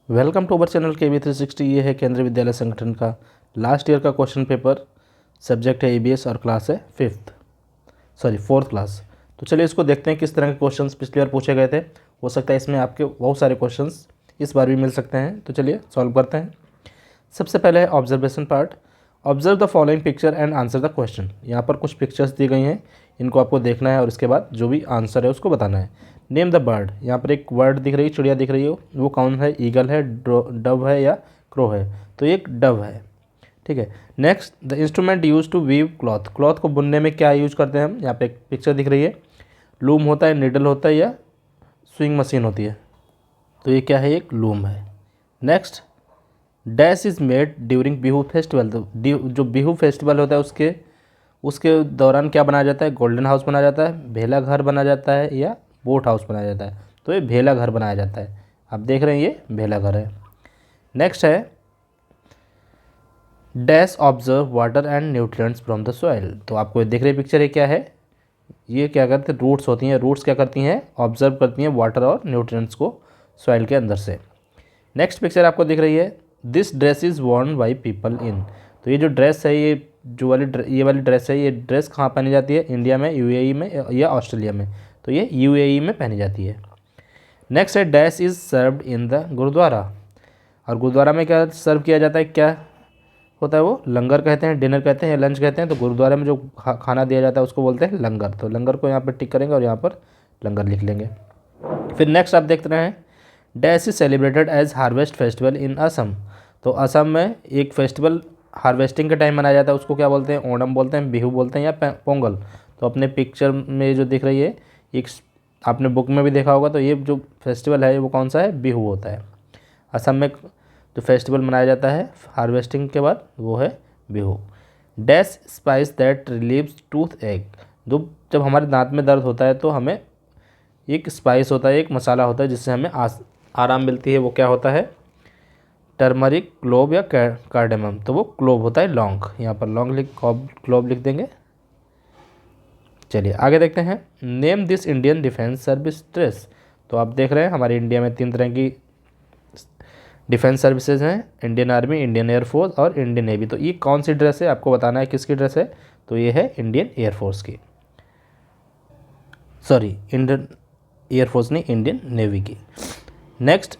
Welcome to our channel KB360। ये है केंद्रीय विद्यालय संगठन का लास्ट ईयर का क्वेश्चन पेपर। सब्जेक्ट है EBS और क्लास है फोर्थ क्लास। तो चलिए इसको देखते हैं किस तरह के क्वेश्चंस पिछली बार पूछे गए थे। हो सकता है इसमें आपके बहुत सारे क्वेश्चंस इस बार भी मिल सकते हैं। तो चलिए सॉल्व करते हैं। सबसे पहले है observation part. Observe the following picture and answer the question. यहाँ पर कुछ पिक्चर्स दी गई हैं, इनको आपको देखना है और इसके बाद जो भी आंसर है उसको बताना है। Name the bird. यहाँ पर एक वर्ड दिख रही है, चिड़िया दिख रही है, वो कौन है? ईगल है, डव है या क्रो है? तो ये एक डव है। ठीक है। Next, the instrument use to weave cloth. Cloth को बुनने में क्या यूज करते हैं हम? यहाँ पे एक पिक्चर दिख रही है, लूम होता है, निडल होता है या स्विंग मशीन होती है? तो ये क्या है? एक लूम है। Next, dash is made during Bihu festival. तो जो बिहू फेस्टिवल होता है उसके उसके दौरान क्या बनाया जाता है? गोल्डन हाउस बनाया जाता है, भेला घर बनाया जाता है या बोट हाउस बनाया जाता है? तो ये भेला घर बनाया जाता है। आप देख रहे हैं ये भेला घर है। नेक्स्ट है dash observe water and nutrients from the soil. तो आपको ये दिख रही पिक्चर है, क्या है? ये क्या करते हैं? रूट्स होती हैं। रूट्स क्या करती हैं? ऑब्जर्व करती हैं वाटर और न्यूट्रिएंट्स को सॉइल के अंदर से। नेक्स्ट पिक्चर आपको दिख रही है, this dress is worn by people in. तो ये जो ड्रेस है, ये वाली ड्रेस है, ये ड्रेस कहाँ पहनी जाती है? इंडिया में, UAE में या ऑस्ट्रेलिया में? तो ये UAE में पहनी जाती है। नेक्स्ट है dash is served in the gurudwara. और गुरुद्वारा में क्या सर्व किया जाता है? क्या होता है वो? लंगर कहते हैं, डिनर कहते हैं या लंच कहते हैं? तो गुरुद्वारे में जो खाना दिया जाता है उसको बोलते हैं लंगर। तो लंगर को यहाँ पर टिक करेंगे और यहाँ पर लंगर लिख लेंगे। फिर नेक्स्ट आप देख रहे हैं, dash is celebrated as harvest festival in Assam. तो असम में एक फेस्टिवल हार्वेस्टिंग के टाइम मनाया जाता है, उसको क्या बोलते हैं? ओणम बोलते हैं, बिहू बोलते हैं या पोंगल? तो अपने पिक्चर में जो दिख रही है, एक आपने बुक में भी देखा होगा, तो ये जो फेस्टिवल है वो कौन सा है? बिहू होता है। असम में जो फेस्टिवल मनाया जाता है हार्वेस्टिंग के बाद वो है Bihu. Dash spice that relieves tooth एक। जब हमारे दांत में दर्द होता है तो हमें एक स्पाइस होता है, एक मसाला होता है जिससे हमें आराम मिलती है। वो क्या होता है? टर्मरिक, क्लोव या कार्डेमम? तो वो क्लोव होता है, लौंग। यहाँ पर लौंग क्लोव लिख देंगे। चलिए आगे देखते हैं, name this Indian defence service dress. तो आप देख रहे हैं हमारे इंडिया में 3 तरह की डिफेंस सर्विसेज हैं, इंडियन आर्मी, इंडियन एयरफोर्स और इंडियन नेवी। तो ये कौन सी ड्रेस है? आपको बताना है किसकी ड्रेस है। तो ये है इंडियन एयरफोर्स की, सॉरी इंडियन एयरफोर्स नहीं, इंडियन नेवी की। Next,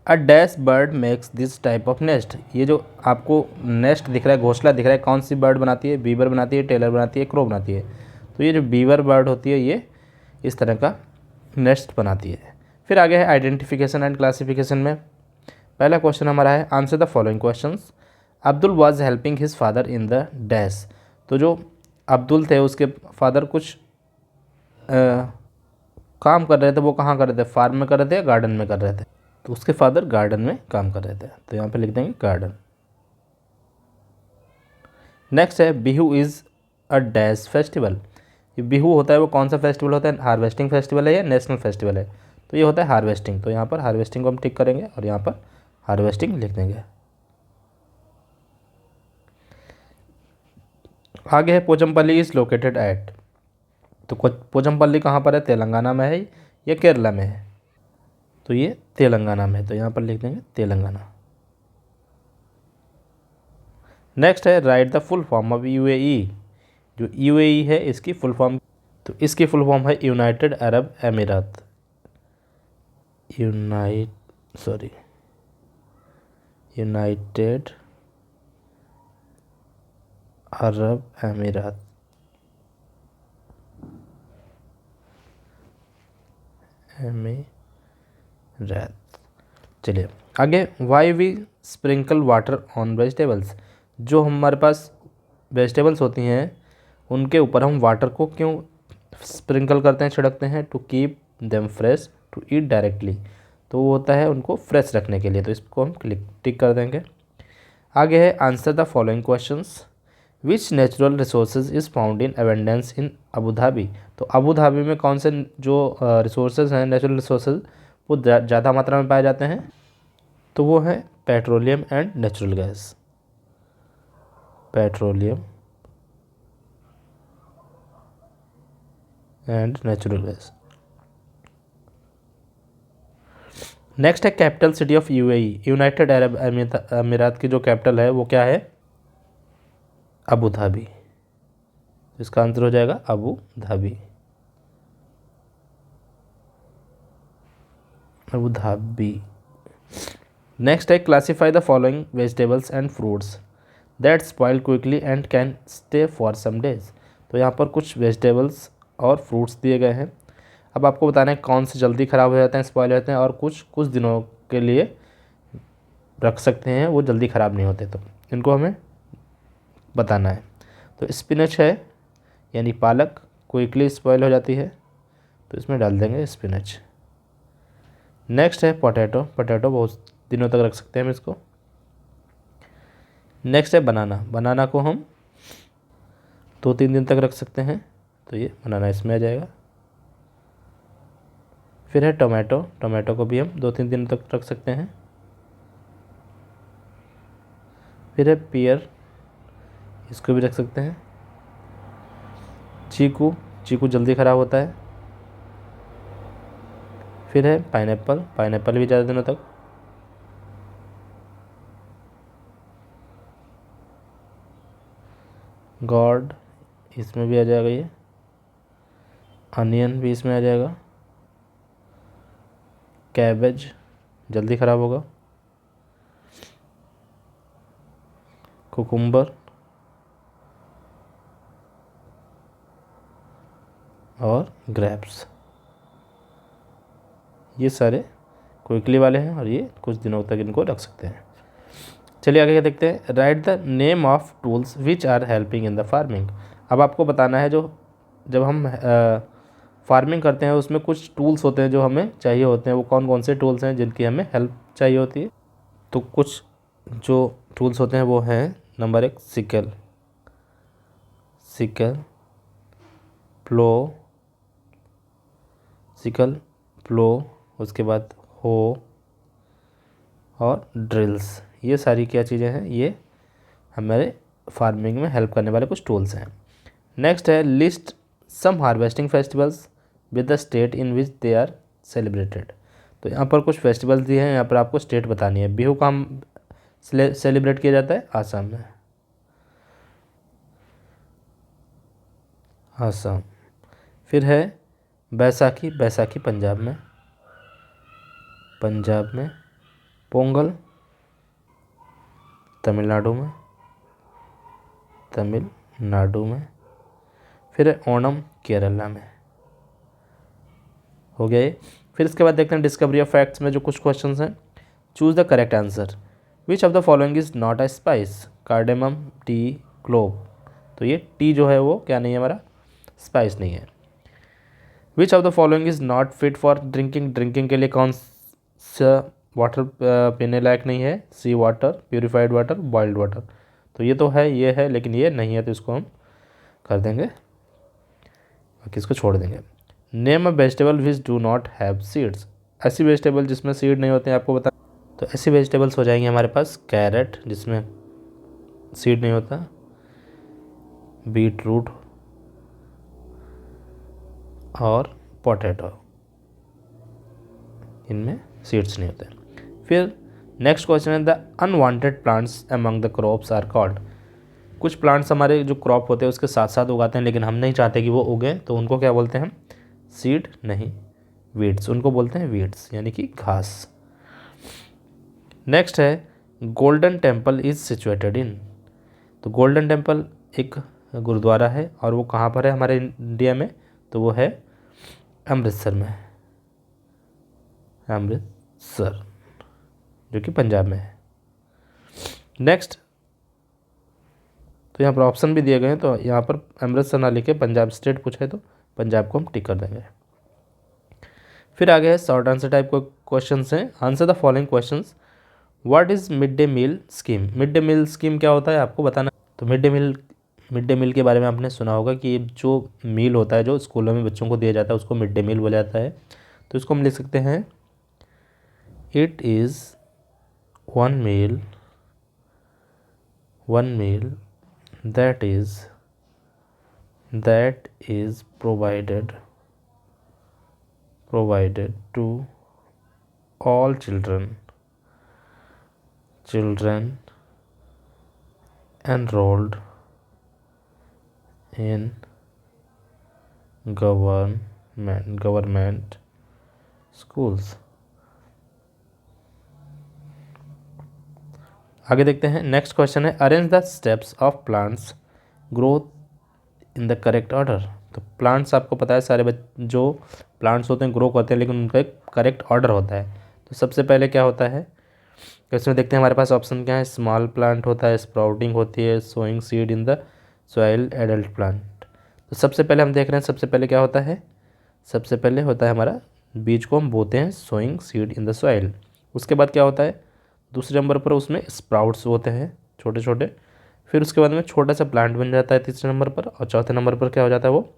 a dash bird makes this type of nest. ये जो आपको नेस्ट दिख रहा है, घोंसला दिख रहा है, कौन सी बर्ड बनाती है? बीवर बनाती है, टेलर बनाती है, क्रो बनाती है? तो ये जो बीवर बर्ड होती है ये इस तरह का नेस्ट बनाती है। फिर आगे है आइडेंटिफिकेशन एंड क्लासिफिकेशन में। पहला क्वेश्चन हमारा है, answer the following questions. Abdul was helping his father in the dash. तो जो अब्दुल थे उसके फादर कुछ काम कर रहे थे, वो कहाँ कर रहे थे? फार्म में कर रहे थे या गार्डन में कर रहे थे? तो उसके फादर गार्डन में काम कर रहे थे, तो यहाँ पे लिख देंगे गार्डन। नेक्स्ट है Bihu is a dash festival. ये बिहू होता है वो कौन सा फेस्टिवल होता है? हार्वेस्टिंग फेस्टिवल है या नेशनल फेस्टिवल है? तो ये होता है हार्वेस्टिंग। तो यहाँ पर हार्वेस्टिंग को हम टिक करेंगे और यहाँ पर हार्वेस्टिंग लिख देंगे। आगे है पोचमपल्ली इज़ लोकेटेड एट। तो पोचमपल्ली कहाँ पर है? तेलंगाना में है या केरला में है? तो ये तेलंगाना में है, तो यहाँ पर लिख देंगे तेलंगाना। नेक्स्ट है write the full form of UAE। जो UAE है इसकी फुल फॉर्म, तो इसकी फुल फॉर्म है United Arab Emirates. United Arab Emirates. चलिए आगे, why we sprinkle water on vegetables. जो हमारे पास वेजिटेबल्स होती हैं उनके ऊपर हम वाटर को क्यों स्प्रिंकल करते हैं, छिड़कते हैं? To keep them fresh to eat directly. तो वो होता है उनको फ्रेश रखने के लिए, तो इसको हम टिक कर देंगे। आगे है answer the following questions. Which natural resources is found in abundance in Abu Dhabi. तो अबू धाबी में कौन से जो रिसोर्सेज हैं, नेचुरल रिसोर्सेज, वो ज़्यादा मात्रा में पाए जाते हैं? तो वो है petroleum and natural gas. Petroleum and natural gas. Next है capital city of UAE, United Arab Emirates की जो कैपिटल है वो क्या है? Abu Dhabi. इसका आंसर हो जाएगा Abu Dhabi. Abu Dhabi. Next है classify the following vegetables and fruits that spoil quickly and can stay for some days. तो यहाँ पर कुछ वेजिटेबल्स और फ्रूट्स दिए गए हैं। अब आपको बताना है कौन से जल्दी ख़राब हो जाते हैं, स्पॉइल हो जाते हैं, और कुछ कुछ दिनों के लिए रख सकते हैं, वो जल्दी ख़राब नहीं होते। तो इनको हमें बताना है। तो स्पिनच है, यानी पालक, क्विकली स्पॉइल हो जाती है, तो इसमें डाल देंगे स्पिनच। नेक्स्ट है पोटैटो, पोटैटो बहुत दिनों तक रख सकते हैं हम इसको। नेक्स्ट है बनाना, बनाना को हम 2-3 दिन तक रख सकते हैं, तो ये बनाना इसमें आ जाएगा। फिर है टोमेटो, टोमेटो को भी हम 2-3 दिन तक रख सकते हैं। फिर है पियर, इसको भी रख सकते हैं। चीकू, चीकू जल्दी ख़राब होता है। फिर है पाइनएप्पल, पाइनएप्पल भी ज़्यादा दिनों तक। गॉड, इसमें भी आ जाएगा ये। अनियन भी इसमें आ जाएगा। कैबेज जल्दी ख़राब होगा। कुकुम्बर और ग्रेप्स, ये सारे क्विकली वाले हैं और ये कुछ दिनों तक इनको रख सकते हैं। चलिए आगे क्या देखते हैं। Write the name of tools which are helping in the farming. अब आपको बताना है जो जब हम फार्मिंग करते हैं उसमें कुछ टूल्स होते हैं जो हमें चाहिए होते हैं, वो कौन कौन से टूल्स हैं जिनकी हमें हेल्प चाहिए होती है। तो कुछ जो टूल्स होते हैं वो हैं, नंबर 1 सिकल, सिकल, प्लो, सिकल, प्लो, उसके बाद हो और ड्रिल्स। ये सारी क्या चीज़ें हैं, ये हमारे फार्मिंग में हेल्प करने वाले कुछ टूल्स हैं। नेक्स्ट है list some harvesting festivals with the state in which they are celebrated. तो यहाँ पर कुछ फेस्टिवल्स दिए हैं, यहाँ पर आपको स्टेट बतानी है। बिहू का हम सेलिब्रेट किया जाता है आसाम में, आसाम। फिर है बैसाखी, बैसाखी पंजाब में, पंजाब में। पोंगल तमिलनाडु में, तमिलनाडु में। फिर है ओणम केरला में। हो गया ये। फिर इसके बाद देखते हैं डिस्कवरी ऑफ फैक्ट्स में जो कुछ क्वेश्चंस हैं। Choose the correct answer. Which of the following is not a spice? Cardamom, T, clove. तो ये टी जो है वो क्या नहीं है, हमारा स्पाइस नहीं है। Which of the following is not fit for drinking? Drinking के लिए कौन सा वाटर पीने लायक नहीं है? Sea water, purified water, boiled water. तो ये तो है, ये है, लेकिन ये नहीं है, तो इसको हम कर देंगे, बाकी इसको छोड़ देंगे। Name a vegetable which do not have seeds. ऐसी वेजिटेबल जिसमें सीड नहीं होते हैं, आपको बता। तो ऐसी वेजिटेबल्स हो जाएंगी हमारे पास कैरेट, जिसमें सीड नहीं होता, बीट रूट और पोटैटो, इनमें सीड्स नहीं होते। फिर नेक्स्ट क्वेश्चन है the unwanted plants among the crops are called. कुछ प्लांट्स हमारे जो क्रॉप होते हैं उसके साथ साथ उगाते हैं, लेकिन हम नहीं चाहते कि वो उगे, तो उनको क्या बोलते हैं हम? सीड नहीं, वीड्स, उनको बोलते हैं वीड्स, यानी कि घास। नेक्स्ट है golden temple is situated in. तो गोल्डन टेम्पल एक गुरुद्वारा है और वो कहाँ पर है हमारे इंडिया में? तो वो है अमृतसर में, अमृतसर, जो कि पंजाब में है। नेक्स्ट, तो यहाँ पर ऑप्शन भी दिए गए हैं, तो यहाँ पर अमृतसर ना लिखे पंजाब स्टेट पूछे तो पंजाब को हम टिक कर देंगे। फिर आगे है शॉर्ट आंसर टाइप को क्वेश्चन हैं। Answer the following questions. What is mid day meal scheme? Mid day meal scheme क्या होता है आपको बताना। तो मिड डे मील के बारे में आपने सुना होगा कि जो मील होता है जो स्कूलों में बच्चों को दिया जाता है उसको मिड डे मील बोला जाता है। तो इसको हम लिख सकते हैं it is one meal that is provided to all children enrolled in government schools। आगे देखते हैं, नेक्स्ट क्वेश्चन है arrange the steps of plants growth in the correct order. तो प्लांट्स आपको पता है सारे जो प्लांट्स होते हैं ग्रो करते हैं, लेकिन उनका एक करेक्ट ऑर्डर होता है। तो सबसे पहले क्या होता है, इसमें देखते हैं हमारे पास ऑप्शन क्या है। स्मॉल प्लांट होता है, स्प्राउटिंग होती है, sowing seed in the soil, adult plant. तो सबसे पहले हम देख रहे हैं, सबसे पहले क्या होता है, सबसे पहले होता है हमारा बीज को हम बोते हैं, sowing seed in the soil. उसके बाद क्या होता है, दूसरे नंबर पर उसमें स्प्राउट्स होते हैं छोटे छोटे। फिर उसके बाद में छोटा सा प्लांट बन जाता है तीसरे नंबर पर, और चौथे नंबर पर क्या हो जाता है, वो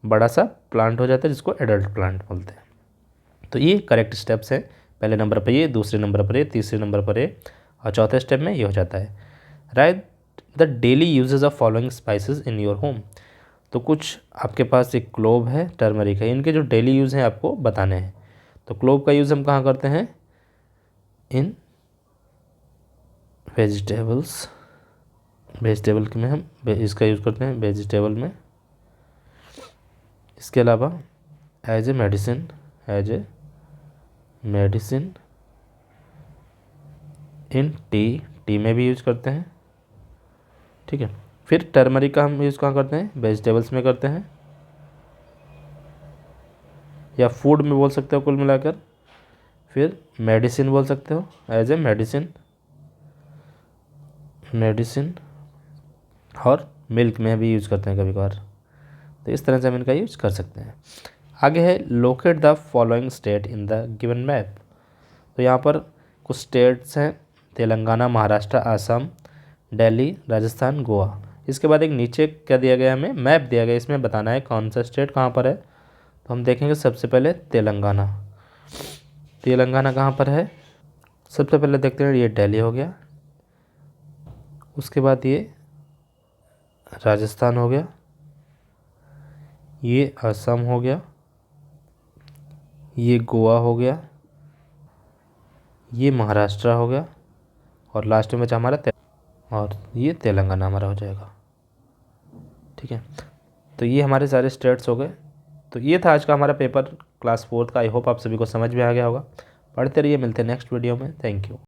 बड़ा सा प्लांट हो जाता है जिसको एडल्ट प्लांट बोलते हैं। तो ये करेक्ट स्टेप्स हैं, पहले नंबर पर ये, दूसरे नंबर पर ये, तीसरे नंबर पर ये, और चौथे स्टेप में ये हो जाता है। Write the daily usages of following spices in your home. तो कुछ आपके पास एक क्लोव है, टर्मरिक है, इनके जो डेली यूज़ हैं आपको बताने हैं। तो क्लोव का यूज़ हम कहाँ करते हैं, इन वेजिटेबल में हम इसका यूज़ करते हैं वेजिटेबल में। इसके अलावा as a medicine in tea में भी यूज़ करते हैं, ठीक है। फिर टर्मरिक का हम यूज़ कहाँ करते हैं, वेजिटेबल्स में करते हैं, या फूड में बोल सकते हो कुल मिलाकर। फिर मेडिसिन बोल सकते हो, एज ए मेडिसिन, और मिल्क में भी यूज़ करते हैं कभी कभार। तो इस तरह से हम इनका यूज़ कर सकते हैं। आगे है locate the following state in the given map. तो यहाँ पर कुछ स्टेट्स हैं, तेलंगाना, महाराष्ट्र, आसाम, दिल्ली, राजस्थान, गोवा। इसके बाद एक नीचे क्या दिया गया, हमें मैप दिया गया, इसमें बताना है कौन सा स्टेट कहाँ पर है। तो हम देखेंगे सबसे पहले तेलंगाना कहाँ पर है। सबसे पहले देखते हैं, ये दिल्ली हो गया, उसके बाद ये राजस्थान हो गया, ये असम हो गया, ये गोवा हो गया, ये महाराष्ट्र हो गया, और लास्ट में बचा हमारा और ये तेलंगाना हमारा हो जाएगा, ठीक है। तो ये हमारे सारे स्टेट्स हो गए। तो ये था आज का हमारा पेपर क्लास 4 का। आई होप आप सभी को समझ में आ गया होगा। पढ़ते रहिए, मिलते हैं नेक्स्ट वीडियो में। Thank you.